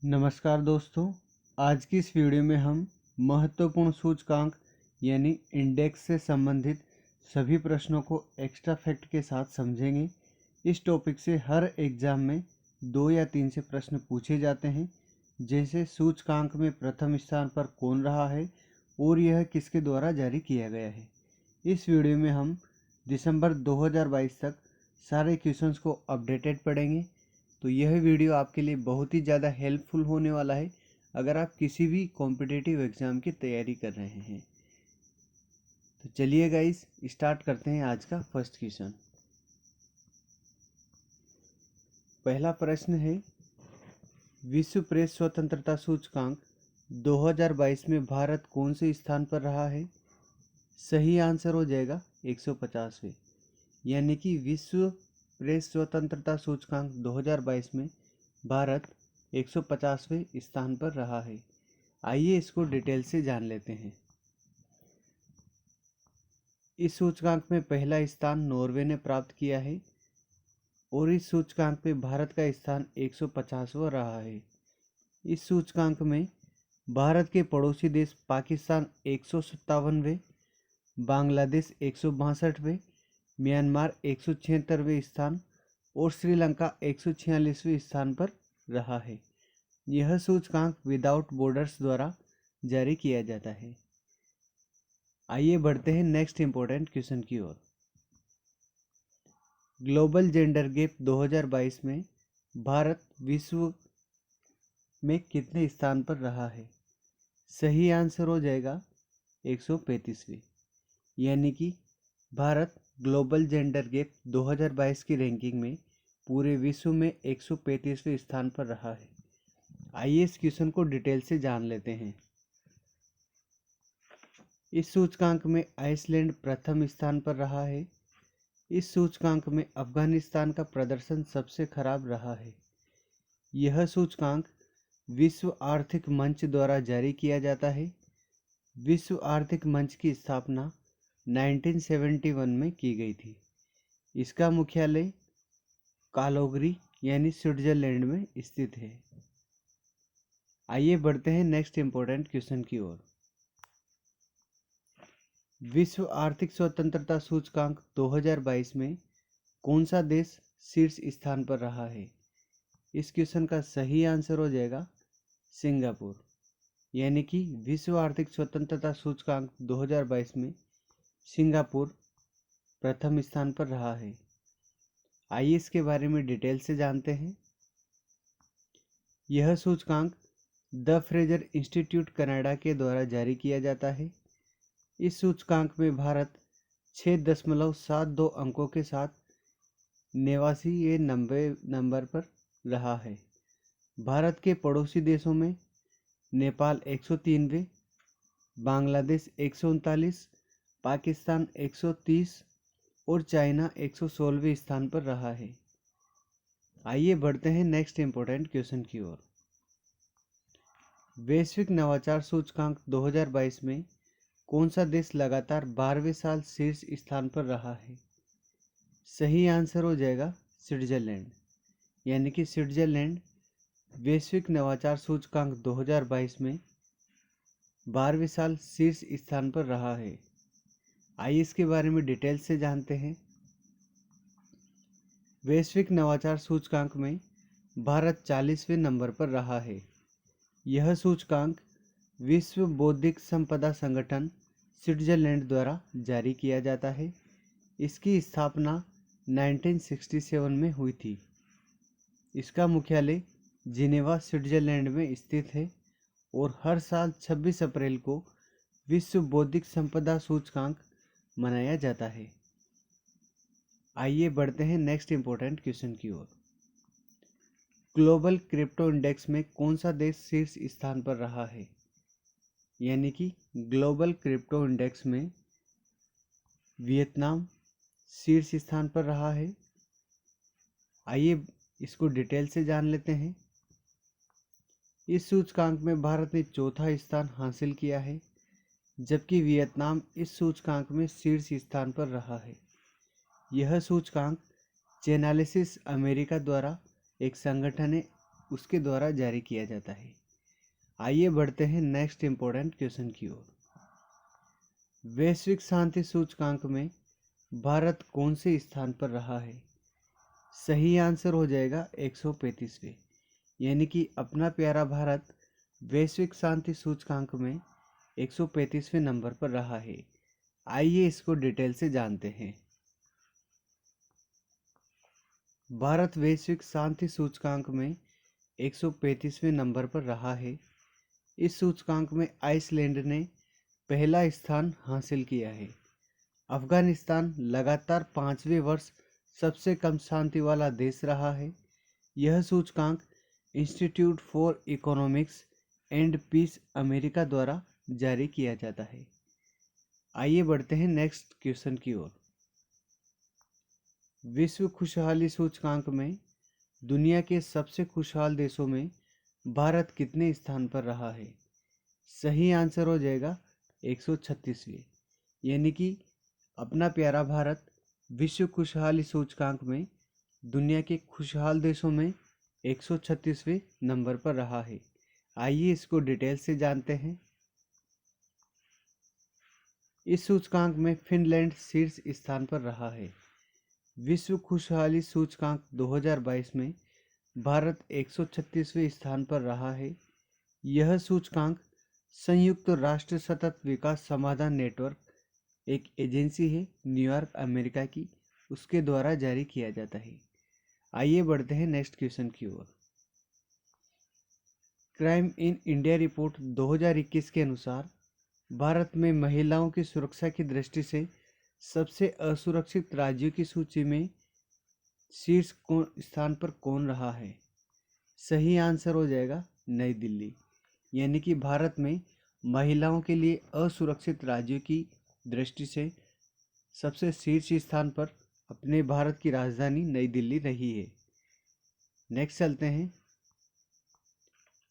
नमस्कार दोस्तों, आज की इस वीडियो में हम महत्वपूर्ण सूचकांक यानी इंडेक्स से संबंधित सभी प्रश्नों को एक्स्ट्रा फैक्ट के साथ समझेंगे। इस टॉपिक से हर एग्जाम में 2 या 3 से प्रश्न पूछे जाते हैं, जैसे सूचकांक में प्रथम स्थान पर कौन रहा है और यह किसके द्वारा जारी किया गया है। इस वीडियो में हम दिसंबर 2022 तक सारे क्वेश्चंस को अपडेटेड पढ़ेंगे। तो यह वीडियो आपके लिए बहुत ही ज़्यादा हेल्पफुल होने वाला है अगर आप किसी भी कॉम्पिटिटिव एग्ज़ाम की तैयारी कर रहे हैं। तो चलिए गाइस, स्टार्ट करते हैं आज का फर्स्ट क्वेश्चन। पहला प्रश्न है, विश्व प्रेस स्वतंत्रता सूचकांक 2022 में भारत कौन से स्थान पर रहा है। सही आंसर हो जाएगा 150वें, यानी कि विश्व प्रेस स्वतंत्रता सूचकांक 2022 में भारत 150वें स्थान पर रहा है। आइए इसको डिटेल से जान लेते हैं। इस सूचकांक में पहला स्थान नॉर्वे ने प्राप्त किया है और इस सूचकांक में भारत का स्थान 150वां रहा है। इस सूचकांक में भारत के पड़ोसी देश पाकिस्तान 157वें, बांग्लादेश 162वें, म्यांमार 176वें स्थान और श्रीलंका 146वें स्थान पर रहा है। यह सूचकांक विदाउट बॉर्डर्स द्वारा जारी किया जाता है। आइए बढ़ते हैं नेक्स्ट इंपॉर्टेंट क्वेश्चन की ओर। ग्लोबल जेंडर गैप 2022 में भारत विश्व में कितने स्थान पर रहा है। सही आंसर हो जाएगा 135वें, यानी कि भारत ग्लोबल जेंडर गैप 2022 की रैंकिंग में पूरे विश्व में 135वें स्थान पर रहा है। आइए इस क्वेश्चन को डिटेल से जान लेते हैं। इस सूचकांक में आइसलैंड प्रथम स्थान पर रहा है। इस सूचकांक में अफगानिस्तान का प्रदर्शन सबसे खराब रहा है। यह सूचकांक विश्व आर्थिक मंच द्वारा जारी किया जाता है। विश्व आर्थिक मंच की स्थापना 1971 में की गई थी। इसका मुख्यालय कालोगरी यानी स्विट्जरलैंड में स्थित है। आइए बढ़ते हैं नेक्स्ट इंपॉर्टेंट क्वेश्चन की ओर। विश्व आर्थिक स्वतंत्रता सूचकांक 2022 में कौन सा देश शीर्ष स्थान पर रहा है। इस क्वेश्चन का सही आंसर हो जाएगा सिंगापुर, यानी कि विश्व आर्थिक स्वतंत्रता सूचकांक 2022 में सिंगापुर प्रथम स्थान पर रहा है। आइए इसके बारे में डिटेल से जानते हैं। यह सूचकांक द फ्रेजर इंस्टीट्यूट कनाडा के द्वारा जारी किया जाता है। इस सूचकांक में भारत 6.72 अंकों के साथ 89वें नंबर पर रहा है। भारत के पड़ोसी देशों में नेपाल 103वें, बांग्लादेश 139, पाकिस्तान 130 और चाइना 116वें स्थान पर रहा है। आइए बढ़ते हैं नेक्स्ट इंपॉर्टेंट क्वेश्चन की ओर। वैश्विक नवाचार सूचकांक 2022 में कौन सा देश लगातार 12वें साल शीर्ष स्थान पर रहा है। सही आंसर हो जाएगा स्विट्जरलैंड, यानी कि स्विट्जरलैंड वैश्विक नवाचार सूचकांक 2022 में 12वें साल शीर्ष स्थान पर रहा है। आइए इसके बारे में डिटेल से जानते हैं। वैश्विक नवाचार सूचकांक में भारत 40वें नंबर पर रहा है। यह सूचकांक विश्व बौद्धिक संपदा संगठन स्विट्जरलैंड द्वारा जारी किया जाता है। इसकी स्थापना 1967 में हुई थी। इसका मुख्यालय जिनेवा स्विट्जरलैंड में स्थित है और हर साल 26 अप्रैल को विश्व बौद्धिक संपदा सूचकांक मनाया जाता है। आइए बढ़ते हैं नेक्स्ट इंपॉर्टेंट क्वेश्चन की ओर। ग्लोबल क्रिप्टो इंडेक्स में कौन सा देश शीर्ष स्थान पर रहा है। यानी कि ग्लोबल क्रिप्टो इंडेक्स में वियतनाम शीर्ष स्थान पर रहा है। आइए इसको डिटेल से जान लेते हैं। इस सूचकांक में भारत ने चौथा स्थान हासिल किया है, जबकि वियतनाम इस सूचकांक में शीर्ष स्थान पर रहा है। यह सूचकांक चेनालिसिस अमेरिका द्वारा एक संगठन है उसके द्वारा जारी किया जाता है। आइए बढ़ते हैं नेक्स्ट इम्पोर्टेंट क्वेश्चन की ओर। वैश्विक शांति सूचकांक में भारत कौन से स्थान पर रहा है? सही आंसर हो जाएगा 135वें, यानी कि अपना प्यारा भारत वैश्विक शांति सूचकांक में 135वें नंबर पर रहा है। आइए इसको डिटेल से जानते हैं। भारत वैश्विक शांति सूचकांक में 135वें नंबर पर रहा है। इस सूचकांक में आइसलैंड ने पहला स्थान हासिल किया है। अफगानिस्तान लगातार 5वें वर्ष सबसे कम शांति वाला देश रहा है। यह सूचकांक Institute for Economics and Peace America द्वारा जारी किया जाता है। आइए बढ़ते हैं नेक्स्ट क्वेश्चन की ओर। विश्व खुशहाली सूचकांक में दुनिया के सबसे खुशहाल देशों में भारत कितने स्थान पर रहा है? सही आंसर हो जाएगा 136वें, यानी कि अपना प्यारा भारत विश्व खुशहाली सूचकांक में दुनिया के खुशहाल देशों में 136वें नंबर पर रहा है। आइए इसको डिटेल से जानते हैं। इस सूचकांक में फिनलैंड शीर्ष स्थान पर रहा है। विश्व खुशहाली सूचकांक 2022 में भारत 136वें स्थान पर रहा है। यह सूचकांक संयुक्त राष्ट्र सतत विकास समाधान नेटवर्क, एक एजेंसी है न्यूयॉर्क अमेरिका की, उसके द्वारा जारी किया जाता है। आइए बढ़ते हैं नेक्स्ट क्वेश्चन की ओर। क्राइम इन इंडिया रिपोर्ट 2021 के अनुसार भारत में महिलाओं की सुरक्षा की दृष्टि से सबसे असुरक्षित राज्यों की सूची में शीर्ष स्थान पर कौन रहा है? सही आंसर हो जाएगा नई दिल्ली, यानी कि भारत में महिलाओं के लिए असुरक्षित राज्यों की दृष्टि से सबसे शीर्ष स्थान पर अपने भारत की राजधानी नई दिल्ली रही है। नेक्स्ट चलते हैं।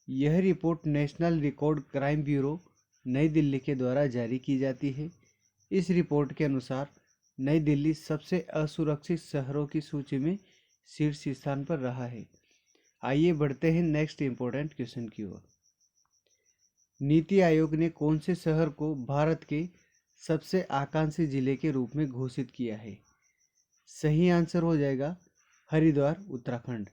यह report national record crime bureau नई दिल्ली के द्वारा जारी की जाती है। इस रिपोर्ट के अनुसार नई दिल्ली सबसे असुरक्षित शहरों की सूची में शीर्ष स्थान पर रहा है। आइए बढ़ते हैं नेक्स्ट इम्पोर्टेंट क्वेश्चन की ओर। नीति आयोग ने कौन से शहर को भारत के सबसे आकांक्षी जिले के रूप में घोषित किया है? सही आंसर हो जाएगा हरिद्वार, उत्तराखंड,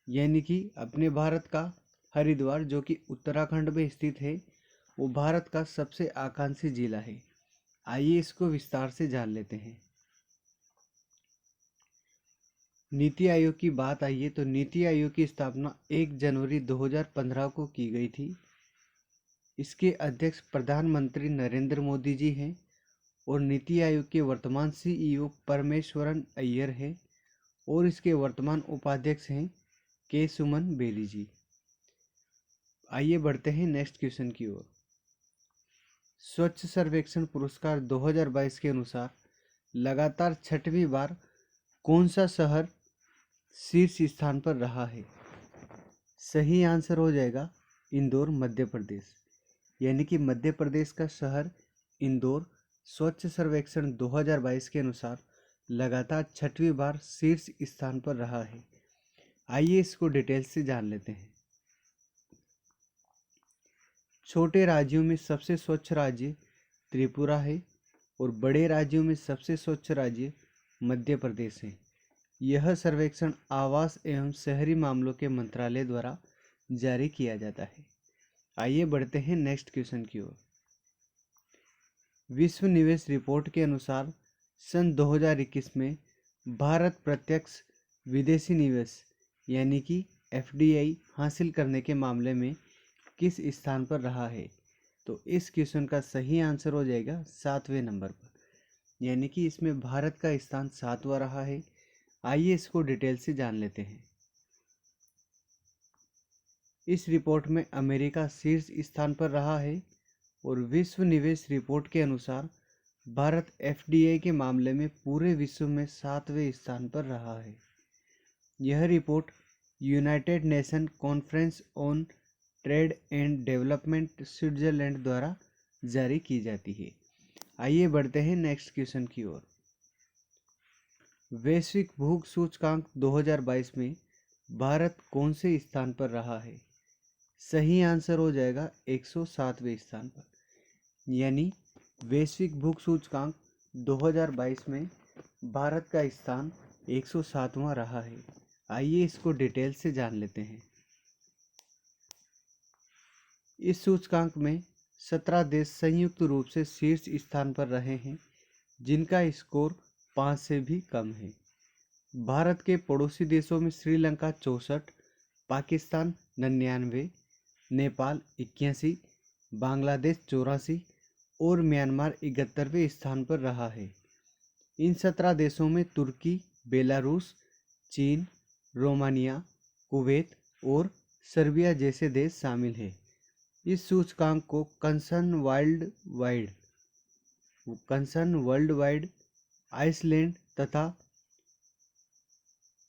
यानी कि अपने भारत का हरिद्वार जो कि उत्तराखंड में स्थित है, वो भारत का सबसे आकांक्षी जिला है। आइए इसको विस्तार से जान लेते हैं। नीति आयोग की बात आई है तो नीति आयोग की स्थापना 1 जनवरी 2015 को की गई थी। इसके अध्यक्ष प्रधानमंत्री नरेंद्र मोदी जी हैं और नीति आयोग के वर्तमान सीईओ परमेश्वरन अय्यर हैं और इसके वर्तमान उपाध्यक्ष हैं के सुमन बेरी जी। आइए बढ़ते हैं नेक्स्ट क्वेश्चन की ओर। स्वच्छ सर्वेक्षण पुरस्कार 2022 के अनुसार लगातार 6वीं बार कौन सा शहर शीर्ष स्थान पर रहा है? सही आंसर हो जाएगा इंदौर, मध्य प्रदेश, यानी कि मध्य प्रदेश का शहर इंदौर स्वच्छ सर्वेक्षण 2022 के अनुसार लगातार 6वीं बार शीर्ष स्थान पर रहा है। आइए इसको डिटेल से जान लेते हैं। छोटे राज्यों में सबसे स्वच्छ राज्य त्रिपुरा है और बड़े राज्यों में सबसे स्वच्छ राज्य मध्य प्रदेश है। यह सर्वेक्षण आवास एवं शहरी मामलों के मंत्रालय द्वारा जारी किया जाता है। आइए बढ़ते हैं नेक्स्ट क्वेश्चन की ओर। विश्व निवेश रिपोर्ट के अनुसार सन 2021 में भारत प्रत्यक्ष विदेशी निवेश यानी कि एफडीआई हासिल करने के मामले में किस स्थान पर रहा है? तो इस क्वेश्चन का सही आंसर हो जाएगा 7वें नंबर पर, यानी कि इसमें भारत का स्थान 7वां रहा है। आइए इसको डिटेल से जान लेते हैं। इस रिपोर्ट में अमेरिका शीर्ष स्थान पर रहा है और विश्व निवेश रिपोर्ट के अनुसार भारत एफडीआई के मामले में पूरे विश्व में 7वें स्थान पर रहा है। यह report United nation conference on trade and development Switzerland द्वारा जारी की जाती है। आइए बढ़ते हैं नेक्स्ट क्वेश्चन की ओर। वैश्विक भूख सूचकांक 2022 में भारत कौन से स्थान पर रहा है? सही आंसर हो जाएगा 107वें स्थान पर। यानी वैश्विक भूख सूचकांक 2022 में भारत का स्थान 107वां रहा है। आइए इसको डिटेल से जान लेते हैं। इस सूचकांक में 17 देश संयुक्त रूप से शीर्ष स्थान पर रहे हैं, जिनका स्कोर 5 से भी कम है। भारत के पड़ोसी देशों में श्रीलंका 64, पाकिस्तान 99, नेपाल 81, बांग्लादेश 84 और म्यांमार 71वें स्थान पर रहा है। इन 17 देशों में तुर्की, बेलारूस, चीन, रोमानिया, कुवैत और सर्बिया जैसे देश शामिल हैं। इस सूचकांक को कंसर्न वर्ल्ड वाइड, आइसलैंड तथा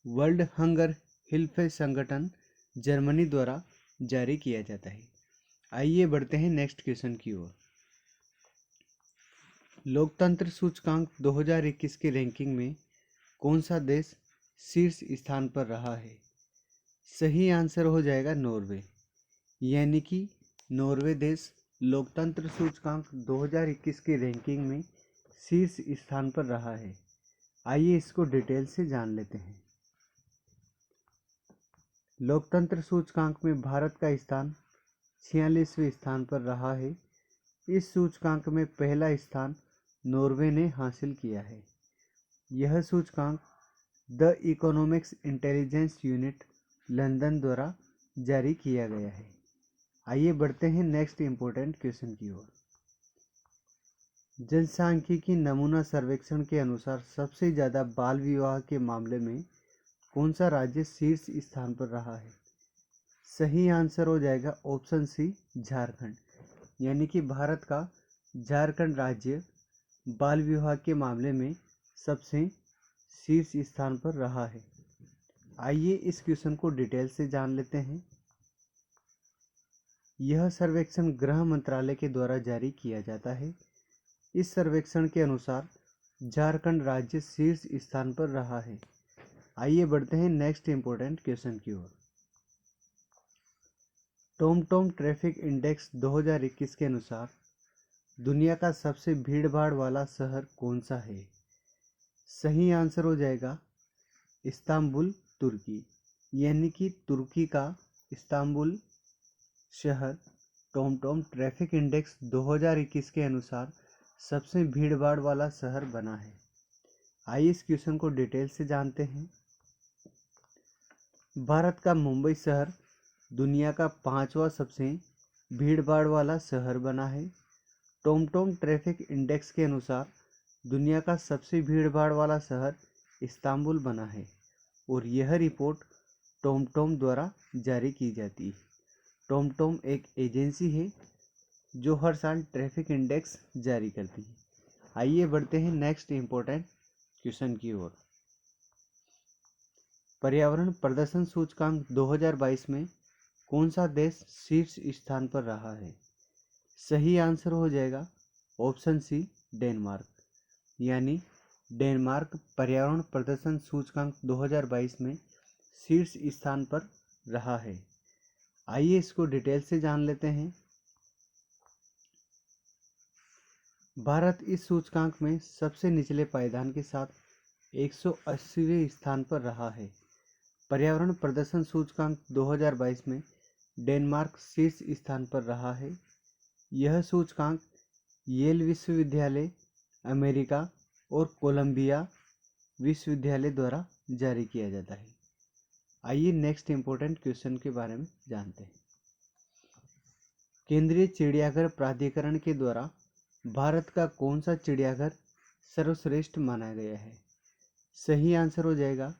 वर्ल्ड हंगर हेल्प संगठन जर्मनी द्वारा जारी किया जाता है। आइए बढ़ते हैं नेक्स्ट क्वेश्चन की ओर। लोकतंत्र सूचकांक 2021 के रैंकिंग में कौन सा देश शीर्ष स्थान पर रहा है? सही आंसर हो जाएगा नॉर्वे। यानी कि नॉर्वे देश लोकतंत्र सूचकांक 2021 के रैंकिंग में शीर्ष स्थान पर रहा है। आइए इसको डिटेल से जान लेते हैं। लोकतंत्र सूचकांक में भारत का स्थान 46वें स्थान पर रहा है। इस सूचकांक में पहला स्थान नॉर्वे ने हासिल किया है। यह सूचकांक the economics intelligence unit London द्वारा जारी किया गया है। आइए बढ़ते हैं नेक्स्ट इम्पोर्टेंट क्वेश्चन की ओर। जनसांख्यिकी नमूना सर्वेक्षण के अनुसार सबसे ज़्यादा बाल विवाह के मामले में कौन सा राज्य शीर्ष स्थान पर रहा है? सही आंसर हो जाएगा ऑप्शन सी, झारखंड। यानी कि भारत का झारखंड राज्य बाल विवाह के मामले में सबसे शीर्ष स्थान पर रहा है। आइए इस क्वेश्चन को डिटेल से जान लेते हैं। यह सर्वेक्षण गृह मंत्रालय के द्वारा जारी किया जाता है। इस सर्वेक्षण के अनुसार झारखंड राज्य शीर्ष स्थान पर रहा है। आइए बढ़ते हैं नेक्स्ट इम्पोर्टेंट क्वेश्चन की ओर। टॉमटॉम ट्रैफिक इंडेक्स 2021 के अनुसार दुनिया का सबसे भीड़भाड़ वाला शहर कौन सा है? सही आंसर हो जाएगा इस्तांबुल, तुर्की। यानी कि तुर्की का इस्तांबुल शहर टॉमटॉम ट्रैफिक इंडेक्स 2021 के अनुसार सबसे भीड़भाड़ वाला शहर बना है। आइए इस क्वेश्चन को डिटेल से जानते हैं। भारत का मुंबई शहर दुनिया का 5वां सबसे भीड़भाड़ वाला शहर बना है। टॉमटॉम ट्रैफिक इंडेक्स के अनुसार दुनिया का सबसे भीड़भाड़ वाला शहर इस्तांबुल बना है और यह रिपोर्ट टॉमटॉम द्वारा जारी की जाती है। टॉमटॉम एक एजेंसी है जो हर साल ट्रैफिक इंडेक्स जारी करती है। आइए बढ़ते हैं नेक्स्ट इम्पोर्टेंट क्वेश्चन की ओर। पर्यावरण प्रदर्शन सूचकांक 2022 में कौन सा देश शीर्ष स्थान पर रहा है? सही आंसर हो जाएगा ऑप्शन सी, डेनमार्क। यानी डेनमार्क पर्यावरण प्रदर्शन सूचकांक 2022 में शीर्ष स्थान पर रहा है। आइए इसको डिटेल से जान लेते हैं। भारत इस सूचकांक में सबसे निचले पायदान के साथ 180वें स्थान पर रहा है। पर्यावरण प्रदर्शन सूचकांक 2022 में डेनमार्क शीर्ष स्थान पर रहा है। यह सूचकांक येल विश्वविद्यालय, अमेरिका और कोलंबिया विश्वविद्यालय द्वारा जारी किया जाता है। आइए नेक्स्ट इम्पोर्टेंट क्वेश्चन के बारे में जानते हैं। केंद्रीय चिड़ियाघर प्राधिकरण के द्वारा भारत का कौन सा चिड़ियाघर सर्वश्रेष्ठ माना गया है? सही आंसर हो जाएगा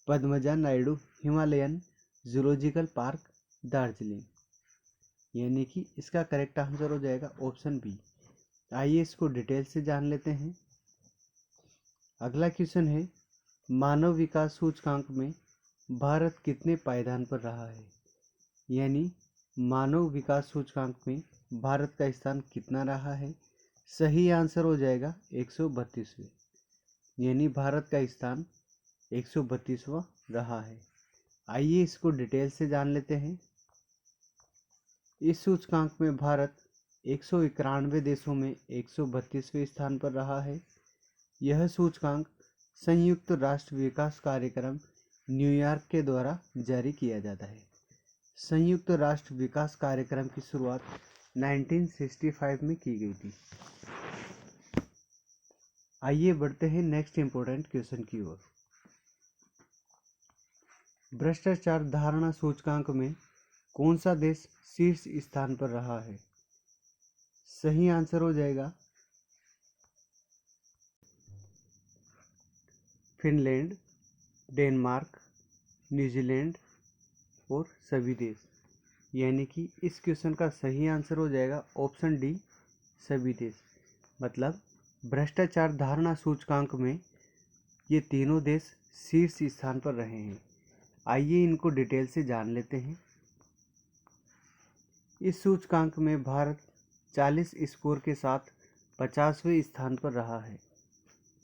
Padmaja Naidu Himalayan zoological park, Darjeeling. यानी कि इसका करेक्ट आंसर हो जाएगा ऑप्शन बी। आइए इसको डिटेल से जान लेते हैं। अगला क्वेश्चन है, मानव विकास सूचकांक में भारत कितने पायदान पर रहा है? यानी मानव विकास सूचकांक में भारत का स्थान कितना रहा है? सही आंसर हो जाएगा 132वें। यानी भारत का स्थान 132वां रहा है। आइए इसको डिटेल से जान लेते हैं। इस सूचकांक में भारत 191 देशों में 132वें स्थान पर रहा है। यह सूचकांक संयुक्त राष्ट्र विकास कार्यक्रम न्यूयॉर्क के द्वारा जारी किया जाता है। संयुक्त राष्ट्र विकास कार्यक्रम की शुरुआत 1965 में की गई थी। आइए बढ़ते हैं नेक्स्ट इंपॉर्टेंट क्वेश्चन की ओर। भ्रष्टाचार धारणा सूचकांक में कौन सा देश शीर्ष स्थान पर रहा है? सही आंसर हो जाएगा फिनलैंड, डेनमार्क, न्यूजीलैंड और सभी देश। यानी कि इस क्वेश्चन का सही आंसर हो जाएगा ऑप्शन डी, सभी देश। मतलब भ्रष्टाचार धारणा सूचकांक में ये तीनों देश शीर्ष स्थान पर रहे हैं। आइए इनको डिटेल से जान लेते हैं। इस सूचकांक में भारत 40 स्कोर के साथ 50वें स्थान पर रहा है।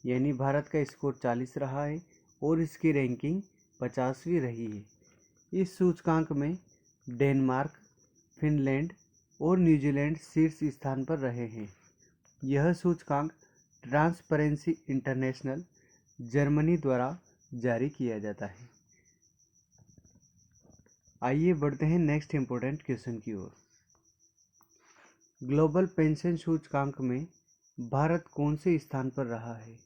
यानी भारत का स्कोर 40 रहा है और इसकी रैंकिंग 50वीं रही है। इस सूचकांक में डेनमार्क, फिनलैंड और न्यूजीलैंड शीर्ष स्थान पर रहे हैं। यह सूचकांक ट्रांसपेरेंसी इंटरनेशनल जर्मनी द्वारा जारी किया जाता है। आइए बढ़ते हैं नेक्स्ट इंपॉर्टेंट क्वेश्चन की ओर। ग्लोबल पेंशन सूचकांक में भारत कौन से स्थान पर रहा है?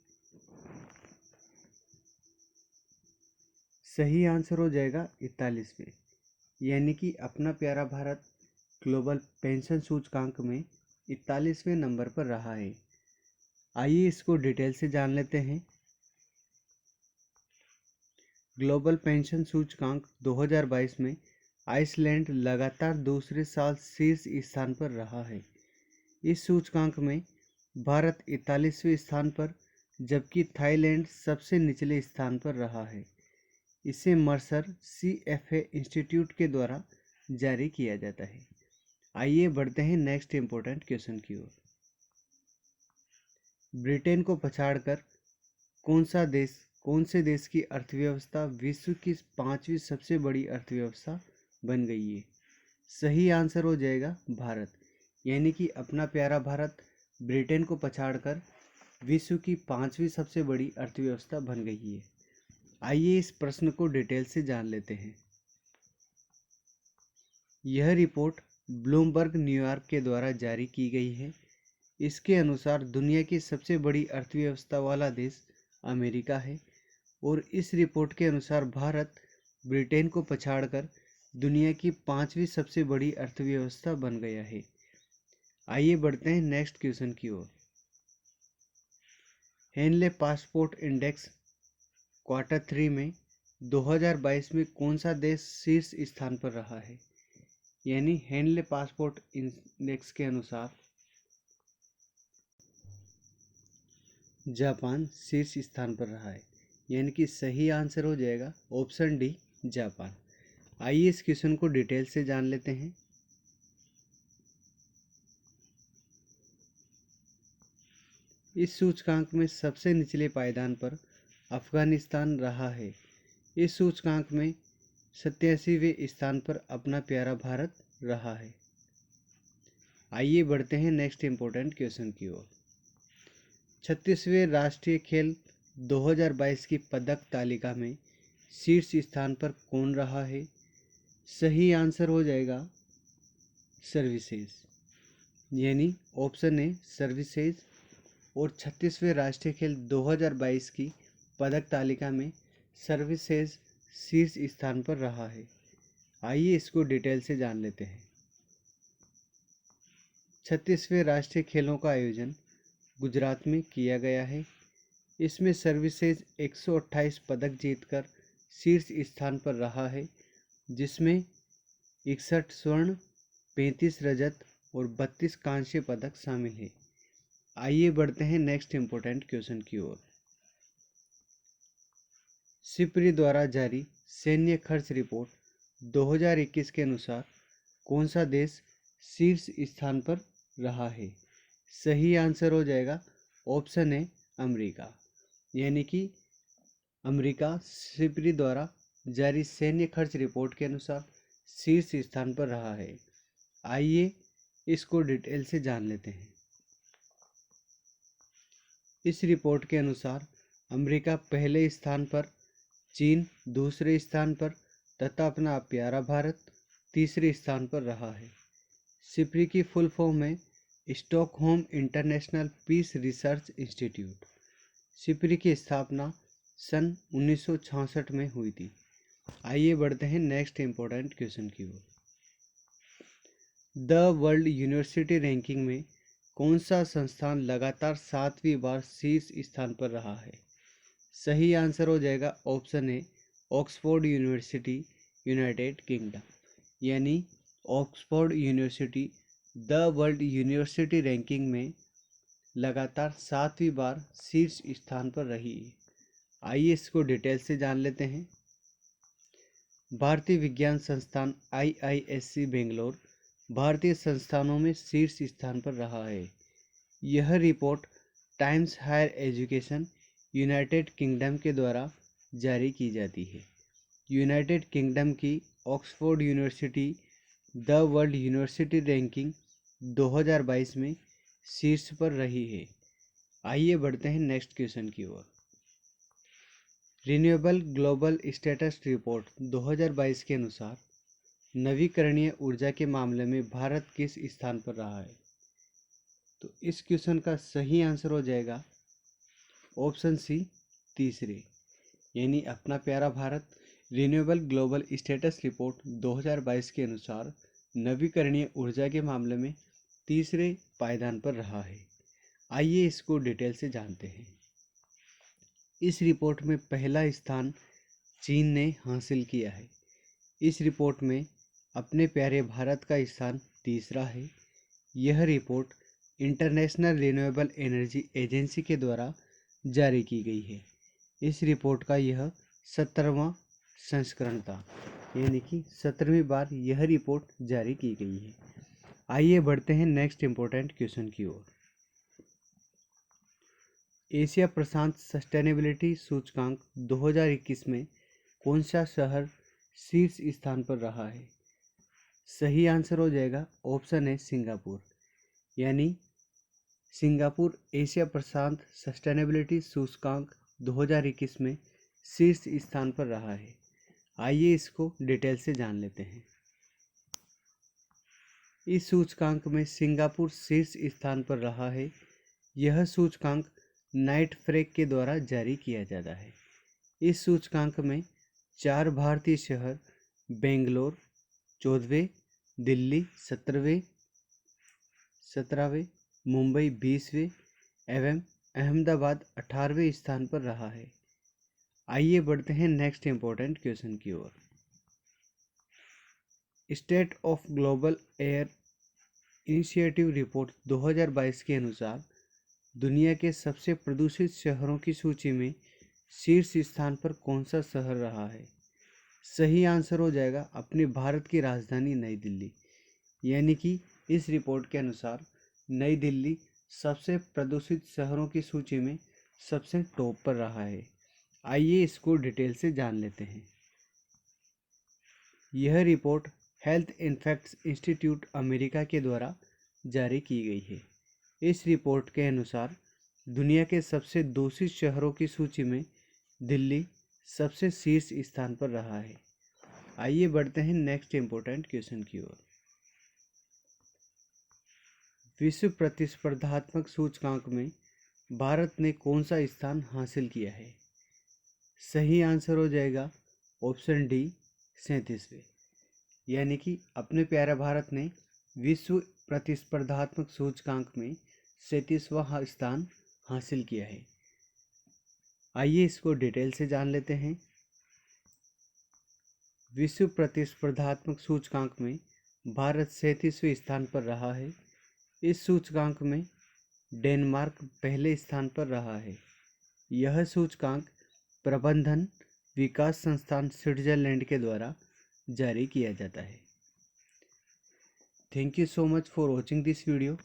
सही आंसर हो जाएगा 41वें। यानी कि अपना प्यारा भारत ग्लोबल पेंशन सूचकांक में 41वें नंबर पर रहा है। आइए इसको डिटेल से जान लेते हैं। ग्लोबल पेंशन सूचकांक 2022 में आइसलैंड लगातार दूसरे साल शीर्ष स्थान पर रहा है। इस सूचकांक में भारत 41वें स्थान पर, जबकि थाईलैंड सबसे निचले स्थान पर रहा है। इसे मर्सर CFA इंस्टीट्यूट के द्वारा जारी किया जाता है। आइए बढ़ते हैं नेक्स्ट इंपॉर्टेंट क्वेश्चन की ओर। ब्रिटेन को पछाड़कर कौन से देश की अर्थव्यवस्था विश्व की 5वीं सबसे बड़ी अर्थव्यवस्था बन गई है? सही आंसर हो जाएगा भारत। यानी कि अपना प्यारा भारत ब्रिटेन को पछाड़कर विश्व की 5वीं सबसे बड़ी अर्थव्यवस्था बन गई है। आइए इस प्रश्न को डिटेल से जान लेते हैं। यह रिपोर्ट ब्लूमबर्ग न्यूयॉर्क के द्वारा जारी की गई है। इसके अनुसार दुनिया की सबसे बड़ी अर्थव्यवस्था वाला देश अमेरिका है और इस रिपोर्ट के अनुसार भारत ब्रिटेन को पछाड़कर दुनिया की 5वीं सबसे बड़ी अर्थव्यवस्था बन गया है। आइए बढ़ते हैं नेक्स्ट क्वेश्चन की ओर। हेनले पासपोर्ट इंडेक्स Q3 में 2022 में कौन सा देश शीर्ष स्थान पर रहा है? यानी हेनले पासपोर्ट इंडेक्स के अनुसार जापान शीर्ष स्थान पर रहा है। यानी कि सही आंसर हो जाएगा ऑप्शन डी, जापान। आइए इस क्वेश्चन को डिटेल से जान लेते हैं। इस सूचकांक में सबसे निचले पायदान पर अफगानिस्तान रहा है। इस सूचकांक में 87वें स्थान पर अपना प्यारा भारत रहा है। आइए बढ़ते हैं नेक्स्ट इंपॉर्टेंट क्वेश्चन की ओर। 36वें राष्ट्रीय खेल 2022 की पदक तालिका में शीर्ष स्थान पर कौन रहा है? सही आंसर हो जाएगा सर्विसेज। यानी ऑप्शन ए सर्विसेज। और 36वें राष्ट्रीय खेल 2022 की पदक तालिका में सर्विसेज शीर्ष स्थान पर रहा है। आइए इसको डिटेल से जान लेते हैं। 36वें राष्ट्रीय खेलों का आयोजन गुजरात में किया गया है। इसमें सर्विसेज 128 पदक जीतकर शीर्ष स्थान पर रहा है, जिसमें 61 स्वर्ण, 35 रजत और 32 कांस्य पदक शामिल है। आइए बढ़ते हैं नेक्स्ट इंपॉर्टेंट क्वेश्चन की ओर। सिप्री द्वारा जारी सैन्य खर्च रिपोर्ट 2021 के अनुसार कौन सा देश शीर्ष स्थान पर रहा है? सही आंसर हो जाएगा ऑप्शन ए अमेरिका। यानी कि अमेरिका सिप्री द्वारा जारी सैन्य खर्च रिपोर्ट के अनुसार शीर्ष स्थान पर रहा है। आइए इसको डिटेल से जान लेते हैं। इस रिपोर्ट के अनुसार अमेरिका पहले स्थान पर, चीन दूसरे स्थान पर तथा अपना प्यारा भारत तीसरे स्थान पर रहा है। सिप्री की फुल फॉर्म है Stockholm International Peace Research Institute. SIPRI की स्थापना सन 1966 में हुई थी। आइए बढ़ते हैं नेक्स्ट इंपॉर्टेंट क्वेश्चन की ओर। द वर्ल्ड यूनिवर्सिटी रैंकिंग में कौन सा संस्थान लगातार 7वीं बार शीर्ष स्थान पर रहा है? सही आंसर हो जाएगा option A Oxford University United Kingdom. यानी Oxford University the world university ranking में लगातार 7वीं बार शीर्ष स्थान पर रही है। आइए इसको डिटेल से जान लेते हैं। भारतीय विज्ञान संस्थान IISc बेंगलोर भारतीय संस्थानों में शीर्ष स्थान पर रहा है। यह report Times Higher Education United Kingdom के द्वारा जारी की जाती है। यूनाइटेड किंगडम की Oxford University the world university Ranking 2022 में शीर्ष पर रही है। आइए बढ़ते हैं नेक्स्ट क्वेश्चन की ओर। रिन्यूएबल ग्लोबल स्टेटस रिपोर्ट 2022 के अनुसार नवीकरणीय ऊर्जा के मामले में भारत किस स्थान पर रहा है? तो इस क्वेश्चन का सही आंसर हो जाएगा ऑप्शन सी तीसरे, यानी अपना प्यारा Bharat renewable global status report 2022 के अनुसार नवीकरणीय ऊर्जा के मामले में तीसरे पायदान पर रहा है। आइए इसको डिटेल से जानते हैं। इस रिपोर्ट में पहला स्थान चीन ने हासिल किया है। इस रिपोर्ट में अपने प्यारे भारत का स्थान तीसरा है। यह report international renewable energy agency के द्वारा जारी की गई है। इस रिपोर्ट का यह 17वां संस्करण था, यानी कि 17वीं बार यह रिपोर्ट जारी की गई है। आइए बढ़ते हैं नेक्स्ट इंपॉर्टेंट क्वेश्चन की ओर। एशिया प्रशांत सस्टेनेबिलिटी सूचकांक 2021 में कौन सा शहर शीर्ष स्थान पर रहा है? सही आंसर हो जाएगा ऑप्शन है सिंगापुर। यानी सिंगापुर एशिया प्रशांत सस्टेनेबिलिटी सूचकांक 2021 में शीर्ष स्थान पर रहा है। आइए इसको डिटेल से जान लेते हैं। इस सूचकांक में सिंगापुर शीर्ष स्थान पर रहा है। यह सूचकांक नाइट फ्रैग के द्वारा जारी किया जाता है। इस सूचकांक में 4 भारतीय शहर बेंगलोर 14वें, दिल्ली 17वें, मुंबई 20वें एवं अहमदाबाद 18वें स्थान पर रहा है। आइए बढ़ते हैं नेक्स्ट इंपॉर्टेंट क्वेश्चन की ओर। State of global air initiative report 2022 के अनुसार दुनिया के सबसे प्रदूषित शहरों की सूची में शीर्ष स्थान पर कौन सा शहर रहा है? सही आंसर हो जाएगा अपने भारत की राजधानी नई दिल्ली। यानी कि इस रिपोर्ट के अनुसार नई दिल्ली सबसे प्रदूषित शहरों की सूची में सबसे टॉप पर रहा है। आइए इसको डिटेल से जान लेते हैं। यह report health infects institute America के द्वारा जारी की गई है। इस रिपोर्ट के अनुसार दुनिया के सबसे दूषित शहरों की सूची में दिल्ली सबसे शीर्ष स्थान पर रहा है। आइए बढ़ते हैं नेक्स्ट इंपॉर्टेंट क्वेश्चन की ओर। विश्व प्रतिस्पर्धात्मक सूचकांक में भारत ने कौन सा स्थान हासिल किया है? सही आंसर हो जाएगा ऑप्शन डी 37वें। यानी कि अपने प्यारे भारत ने विश्व प्रतिस्पर्धात्मक सूचकांक में 37वां स्थान हासिल किया है। आइए इसको डिटेल से जान लेते हैं। विश्व प्रतिस्पर्धात्मक सूचकांक में भारत 37वें स्थान पर रहा है। इस सूचकांक में डेनमार्क पहले स्थान पर रहा है। यह सूचकांक प्रबंधन विकास संस्थान स्विट्जरलैंड के द्वारा जारी किया जाता है। Thank you so much for watching this video.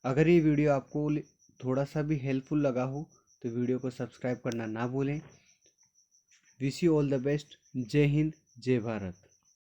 अगर ये वीडियो आपको थोड़ा सा भी हेल्पफुल लगा हो तो वीडियो को सब्सक्राइब करना ना भूलें। Wish you all the best. जय हिंद, जय भारत।